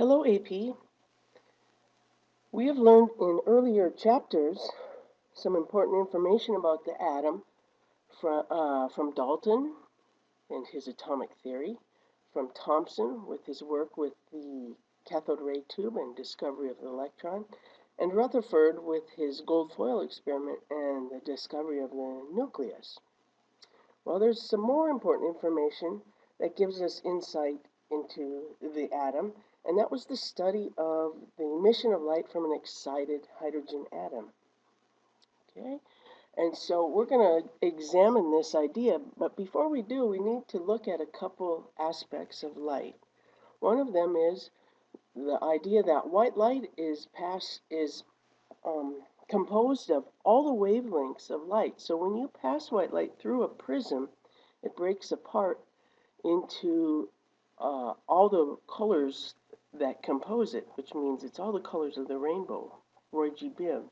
Hello, AP. We have learned in earlier chapters some important information about the atom from Dalton and his atomic theory, from Thomson with his work with the cathode ray tube and discovery of the electron, and Rutherford with his gold foil experiment and the discovery of the nucleus. Well, there's some more important information that gives us insight into the atom, and that was the study of the emission of light from an excited hydrogen atom. Okay, and so we're going to examine this idea, but before we do, we need to look at a couple aspects of light. One of them is the idea that white light is composed of all the wavelengths of light. So when you pass white light through a prism, it breaks apart into all the colors that compose it, which means it's all the colors of the rainbow, Roy G. Biv.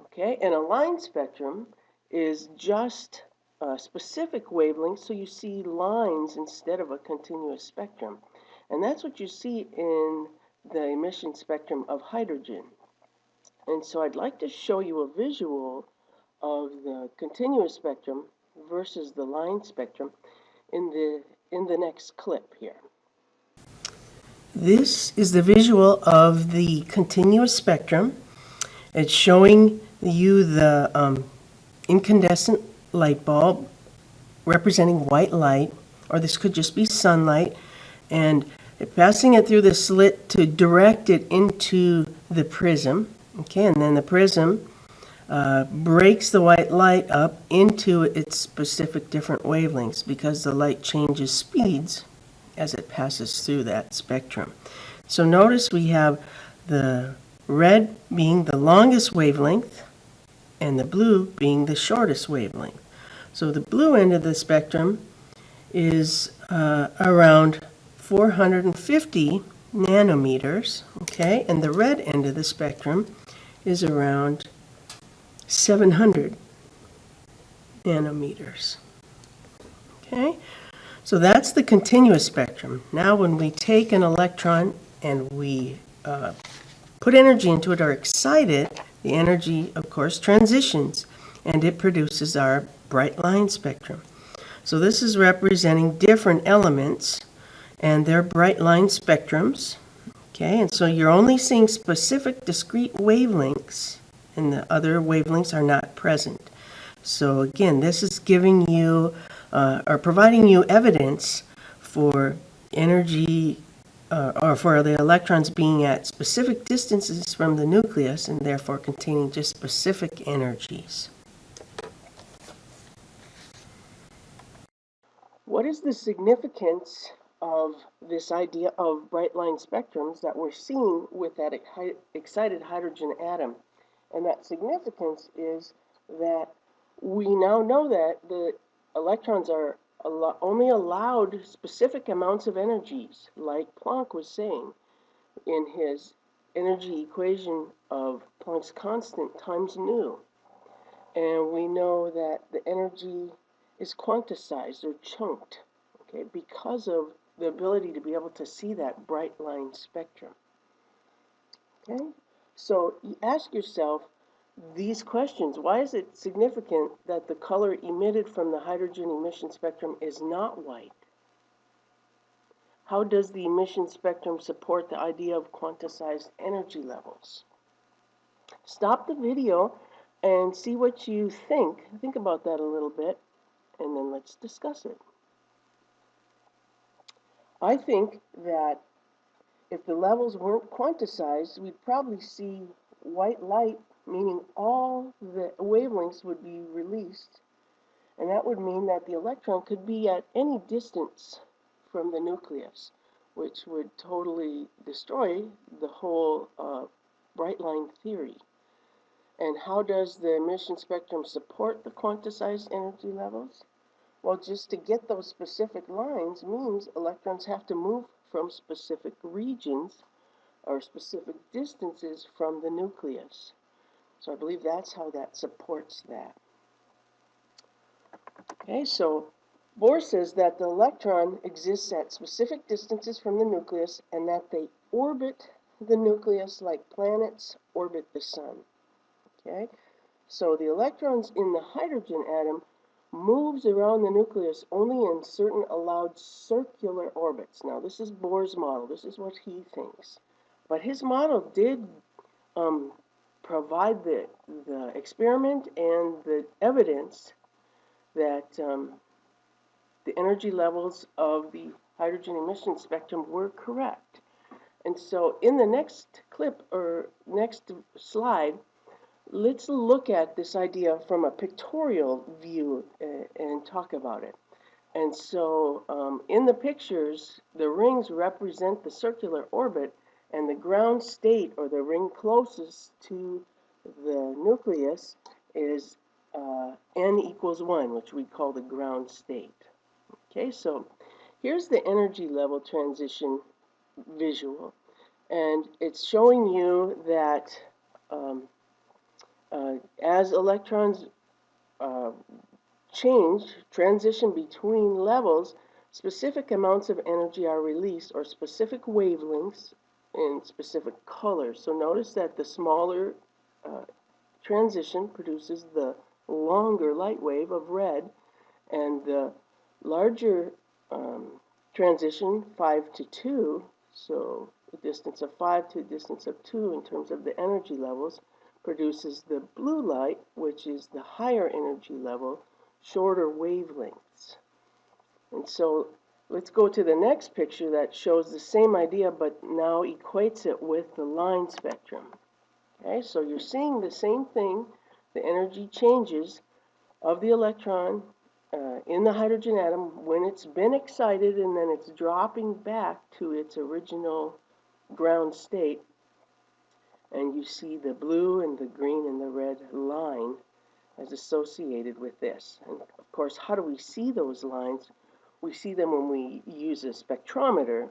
Okay, and a line spectrum is just a specific wavelength, so you see lines instead of a continuous spectrum. And that's what you see in the emission spectrum of hydrogen. And so I'd like to show you a visual of the continuous spectrum versus the line spectrum in the next clip here. This is the visual of the continuous spectrum. It's showing you the incandescent light bulb representing white light, or this could just be sunlight, and passing it through the slit to direct it into the prism. Okay, and then the prism breaks the white light up into its specific different wavelengths because the light changes speeds as it passes through that spectrum. So notice we have the red being the longest wavelength and the blue being the shortest wavelength. So the blue end of the spectrum is around 450 nanometers, okay, and the red end of the spectrum is around 700 nanometers. Okay, so that's the continuous spectrum. Now when we take an electron and we put energy into it or excite it, the energy, of course, transitions and it produces our bright line spectrum. So this is representing different elements and their bright line spectrums. Okay, and so you're only seeing specific discrete wavelengths and the other wavelengths are not present. So again, this is giving you or providing you evidence for energy or for the electrons being at specific distances from the nucleus and therefore containing just specific energies. What is the significance of this idea of bright line spectrums that we're seeing with that excited hydrogen atom? And that significance is that we now know that the electrons are only allowed specific amounts of energies, like Planck was saying in his energy equation of Planck's constant times nu. And we know that the energy is quantized or chunked, okay, because of the ability to be able to see that bright line spectrum. Okay, so you ask yourself these questions. Why is it significant that the color emitted from the hydrogen emission spectrum is not white? How does the emission spectrum support the idea of quantized energy levels? Stop the video and see what you think. Think about that a little bit, and then let's discuss it. I think that if the levels weren't quantized, we'd probably see white light, meaning all the wavelengths would be released, and that would mean that the electron could be at any distance from the nucleus, which would totally destroy the whole bright line theory. And how does the emission spectrum support the quantized energy levels? Well, just to get those specific lines means electrons have to move from specific regions or specific distances from the nucleus. So I believe that's how that supports that. Okay, so Bohr says that the electron exists at specific distances from the nucleus and that they orbit the nucleus like planets orbit the sun. Okay? So the electrons in the hydrogen atom moves around the nucleus only in certain allowed circular orbits. Now this is Bohr's model. This is what he thinks. But his model did um, provide the experiment and the evidence that the energy levels of the hydrogen emission spectrum were correct. And so in the next clip or next slide, let's look at this idea from a pictorial view and talk about it. And so in the pictures, the rings represent the circular orbit, and the ground state, or the ring closest to the nucleus, is n equals 1, which we call the ground state. Okay, so here's the energy level transition visual, and it's showing you that um, as electrons uh, transition between levels, specific amounts of energy are released, or specific wavelengths in specific colors. So notice that the smaller transition produces the longer light wave of red, and the larger transition, 5 to 2, so a distance of 5 to a distance of 2 in terms of the energy levels, produces the blue light, which is the higher energy level, shorter wavelengths. And so let's go to the next picture that shows the same idea but now equates it with the line spectrum. Okay, so you're seeing the same thing, the energy changes of the electron in the hydrogen atom when it's been excited, and then it's dropping back to its original ground state. And you see the blue and the green and the red line as associated with this. And of course, how do we see those lines? We see them when we use a spectrometer.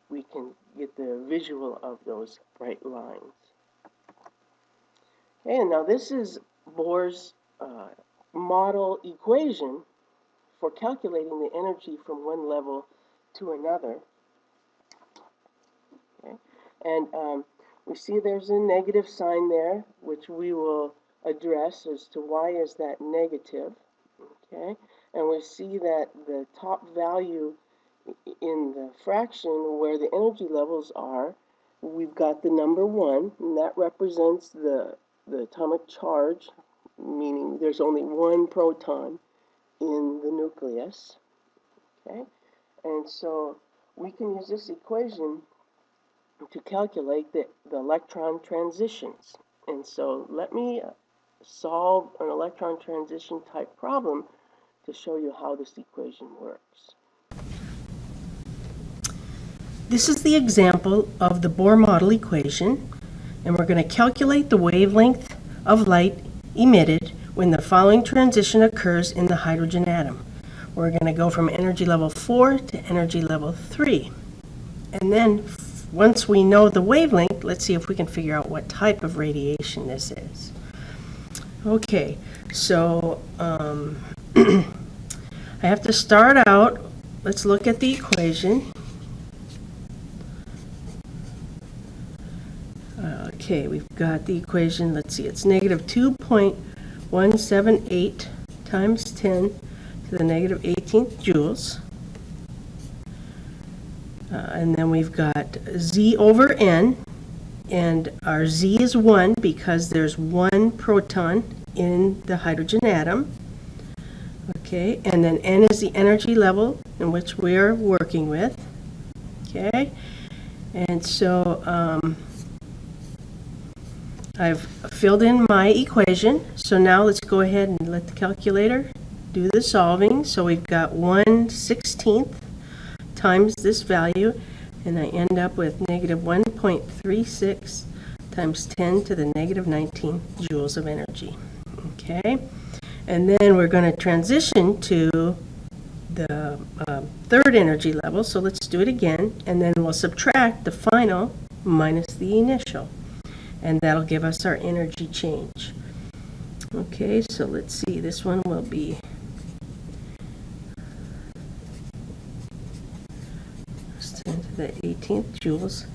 We can get the visual of those bright lines. Okay, and now this is Bohr's model equation for calculating the energy from one level to another. Okay, and we see there's a negative sign there, which we will address as to why is that negative. Okay, and we see that the top value in the fraction where the energy levels are, we've got the number 1, and that represents the atomic charge, meaning there's only one proton in the nucleus. Okay, and so we can use this equation to calculate the electron transitions. And so let me solve an electron transition type problem to show you how this equation works. This is the example of the Bohr model equation, and we're going to calculate the wavelength of light emitted when the following transition occurs in the hydrogen atom. We're going to go from energy level 4 to energy level 3. And then once we know the wavelength, let's see if we can figure out what type of radiation this is. Okay, so I have to start out. Let's look at the equation. Okay, we've got the equation. Let's see, it's negative 2.178 times 10 to the negative 18th joules. And then we've got Z over N, and our Z is 1 because there's one proton in the hydrogen atom. Okay, and then N is the energy level in which we are working with. Okay, and so I've filled in my equation. So now let's go ahead and let the calculator do the solving. So we've got 1/16 times this value, and I end up with negative 1.36 times 10 to the negative 19 joules of energy. Okay, and then we're going to transition to the third energy level. So let's do it again, and then we'll subtract the final minus the initial, and that'll give us our energy change. Okay, so let's see, this one will be the 18th joules.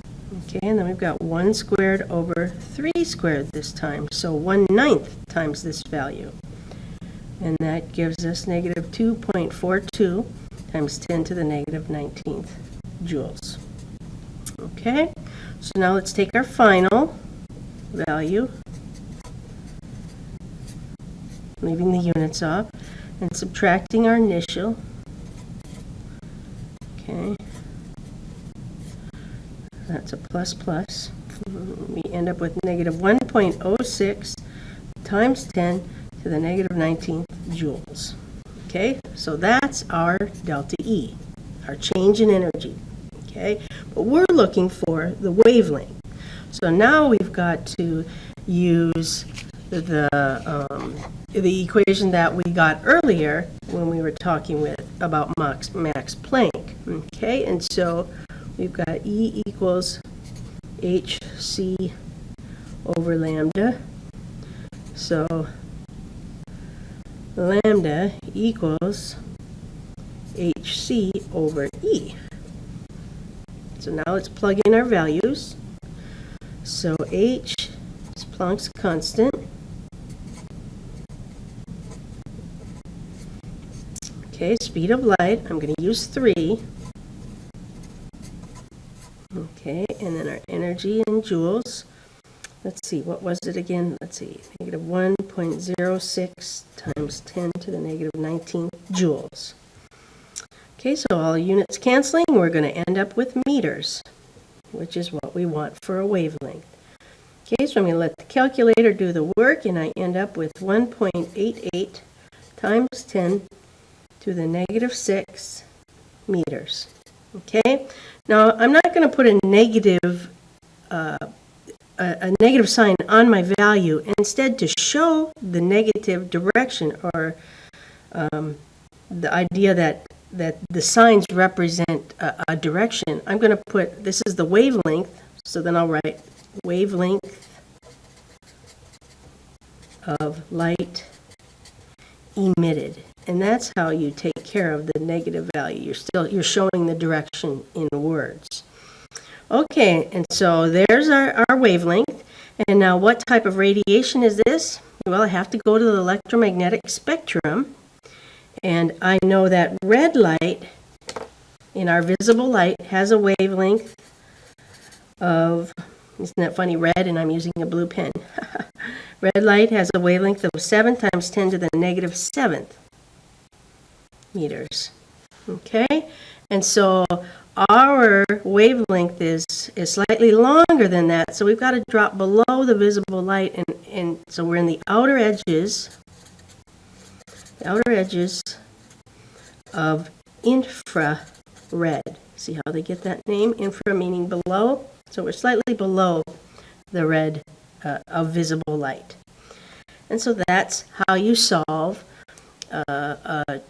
Okay, and then we've got 1 squared over 3 squared this time, so 1/9 times this value. And that gives us negative 2.42 times 10 to the negative 19th joules. Okay, so now let's take our final value, leaving the units off, and subtracting our initial. Okay, that's a plus plus. We end up with negative 1.06 times 10 to the negative 19th joules. Okay, so that's our delta E, our change in energy. Okay, but we're looking for the wavelength. So now we've got to use the equation that we got earlier when we were talking about Max Planck. Okay, and so we've got E equals hc over lambda. So lambda equals hc over E. So now let's plug in our values. So h is Planck's constant. Okay, speed of light, I'm going to use 3. Okay, and then our energy in joules. Let's see, what was it again? Let's see, negative 1.06 times 10 to the negative 19th joules. Okay, so all units canceling, we're going to end up with meters, which is what we want for a wavelength. Okay, so I'm going to let the calculator do the work, and I end up with 1.88 times 10 to the negative 6 meters. Okay, now I'm not going to put a negative sign on my value. Instead, to show the negative direction, or the idea that the signs represent a direction, I'm going to put, this is the wavelength, so then I'll write wavelength of light emitted. And that's how you take care of the negative value. You're showing the direction in words. Okay, and so there's our wavelength. And now what type of radiation is this? Well, I have to go to the electromagnetic spectrum. And I know that red light in our visible light has a wavelength of, isn't that funny, red, and I'm using a blue pen. Red light has a wavelength of 7 times 10 to the negative 7th meters. Okay, and so our wavelength is slightly longer than that, so we've got to drop below the visible light, and so we're in the outer edges of infrared. See how they get that name? Infra meaning below, so we're slightly below the red of visible light. And so that's how you solve a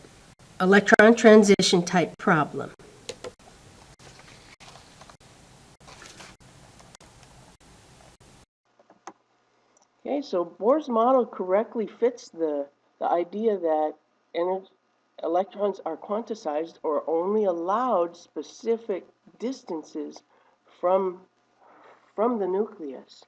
electron transition type problem. Okay, so Bohr's model correctly fits the idea that electrons are quantized or only allowed specific distances from the nucleus.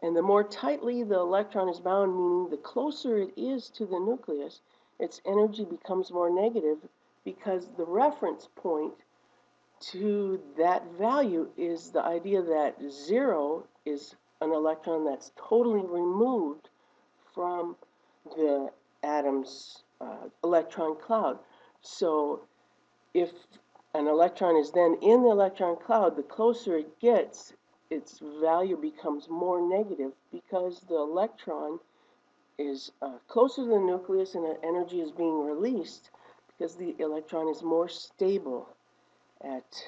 And the more tightly the electron is bound, meaning the closer it is to the nucleus, its energy becomes more negative, because the reference point to that value is the idea that 0 is an electron that's totally removed from the atom's electron cloud. So if an electron is then in the electron cloud, the closer it gets, its value becomes more negative, because the electron is closer to the nucleus and the energy is being released, because the electron is more stable at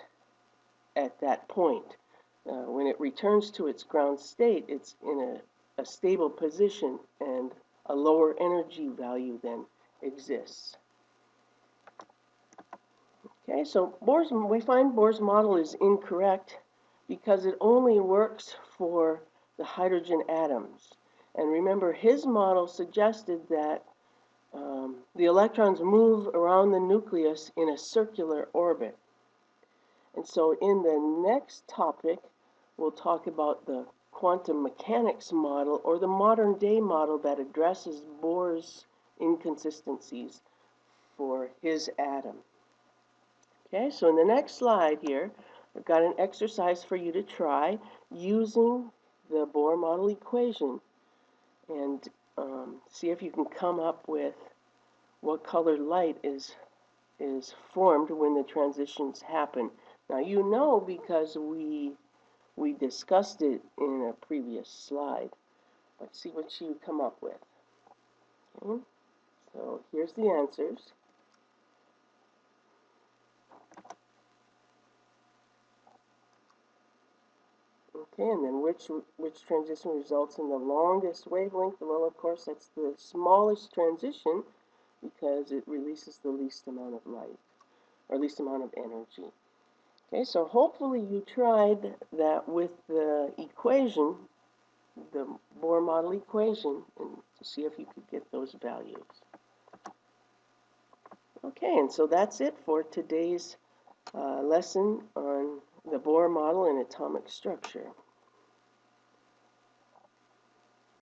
that point. When it returns to its ground state, it's in a stable position, and a lower energy value then exists. Okay, so we find Bohr's model is incorrect because it only works for the hydrogen atoms. And remember, his model suggested that the electrons move around the nucleus in a circular orbit. And so in the next topic, we'll talk about the quantum mechanics model, or the modern day model that addresses Bohr's inconsistencies for his atom. Okay, so in the next slide here, I've got an exercise for you to try using the Bohr model equation, and see if you can come up with what colored light is formed when the transitions happen. Now you know because we discussed it in a previous slide. Let's see what you come up with. Okay, so here's the answers. Okay, and then which transition results in the longest wavelength? Well, of course, that's the smallest transition because it releases the least amount of light, or least amount of energy. Okay, so hopefully you tried that with the equation, the Bohr model equation, and to see if you could get those values. Okay, and so that's it for today's lesson on the Bohr model and atomic structure.